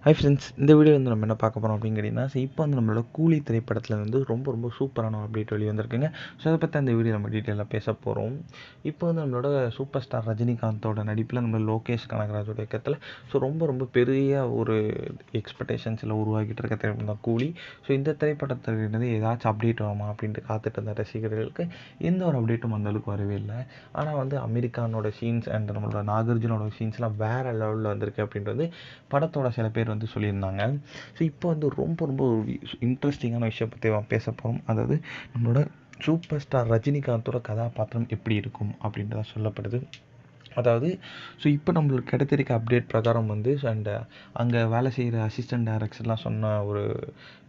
Hi friends, இந்த video வந்து நம்ம என்ன பார்க்க போகிறோம் அப்படின்னு கேட்டிங்கன்னா, இப்போ வந்து நம்மளோட கூலி திரைப்படத்தில் வந்து ரொம்ப சூப்பரான ஒரு அப்டேட் வெளியே வந்திருக்குங்க. ஸோ அதை பற்றி அந்த வீடியோ நம்ம டீட்டெயிலாக பேச போகிறோம். இப்போ வந்து நம்மளோட சூப்பர் ஸ்டார் ரஜினிகாந்தோட நடிப்பில் நம்ம லோகேஷ் கனகராஜோட இயக்கத்தில் ரொம்ப பெரிய ஒரு எக்ஸ்பெக்டேஷன்ஸில் உருவாக்கிட்டு இருக்க திரைப்படம் தான் கூலி. ஸோ இந்த திரைப்படத்திலிருந்து ஏதாச்சும் அப்டேட் வருமா அப்படின்ட்டு காத்துட்டு இருந்த ரசிகர்களுக்கு எந்த ஒரு அப்டேட்டும் அந்தளவுக்கு வரவே இல்லை. ஆனால் வந்து அமெரிக்கானோட சீன்ஸ் அண்ட் நம்மளோட நாகார்ஜுனோட சீன்ஸ்லாம் வேறு லெவலில் வந்திருக்கு அப்படின்றது படத்தோட சில பேர் வந்து சொல்லியிருந்தாங்க. ஸோ இப்போ வந்து ரொம்ப இன்ட்ரெஸ்டிங்கான விஷயம் பற்றி பேச போகிறோம். அதாவது நம்மளோட சூப்பர் ஸ்டார் ரஜினிகாந்தோட கதாபாத்திரம் எப்படி இருக்கும் அப்படின்றத சொல்லப்படுது. அதாவது ஸோ இப்போ நம்மளுக்கு கிடைத்திருக்க அப்டேட் பிரகாரம் வந்து அண்ட் அங்கே வேலை செய்கிற அசிஸ்டன்ட் டைரக்டர்லாம் சொன்ன ஒரு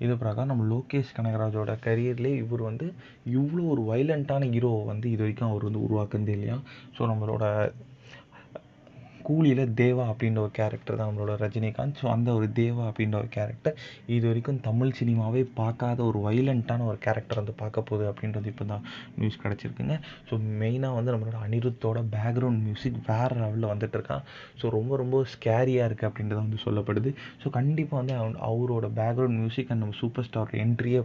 இது பிரகாரம் நம்ம லோகேஷ் கனகராஜோட கரியர்லேயே இவர் வந்து இவ்வளோ ஒரு வைலண்ட்டான ஹீரோவை வந்து இது வரைக்கும் அவர் வந்து உருவாக்குனதே இல்லையா. ஸோ நம்மளோட கூலியில் தேவா அப்படின்ற ஒரு கேரக்டர் தான் நம்மளோட ரஜினிகாந்த். ஸோ அந்த ஒரு தேவா அப்படின்ற ஒரு கேரக்டர் இது வரைக்கும் தமிழ் சினிமாவே பார்க்காத ஒரு வைலண்ட்டான ஒரு கேரக்டர் வந்து பார்க்க போகுது அப்படின்றது இப்போ தான் நியூஸ் கிடச்சிருக்குங்க. ஸோ மெயினாக வந்து நம்மளோட அனிருத்தோட பேக்ரவுண்ட் மியூசிக் வேறு லெவலில் வந்துட்டுருக்கான். ஸோ ரொம்ப ஸ்கேரியாக இருக்குது அப்படின்றத வந்து சொல்லப்படுது. ஸோ கண்டிப்பாக வந்து அவரோட பேக்ரவுண்ட் மியூசிக் அண்ட் நம்ம சூப்பர் ஸ்டார் என்ட்ரியே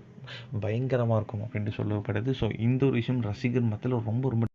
பயங்கரமாக இருக்கும் அப்படின்ட்டு சொல்லப்படுது. ஸோ இந்த ஒரு விஷயம் ரசிகர் மத்தியில் ரொம்ப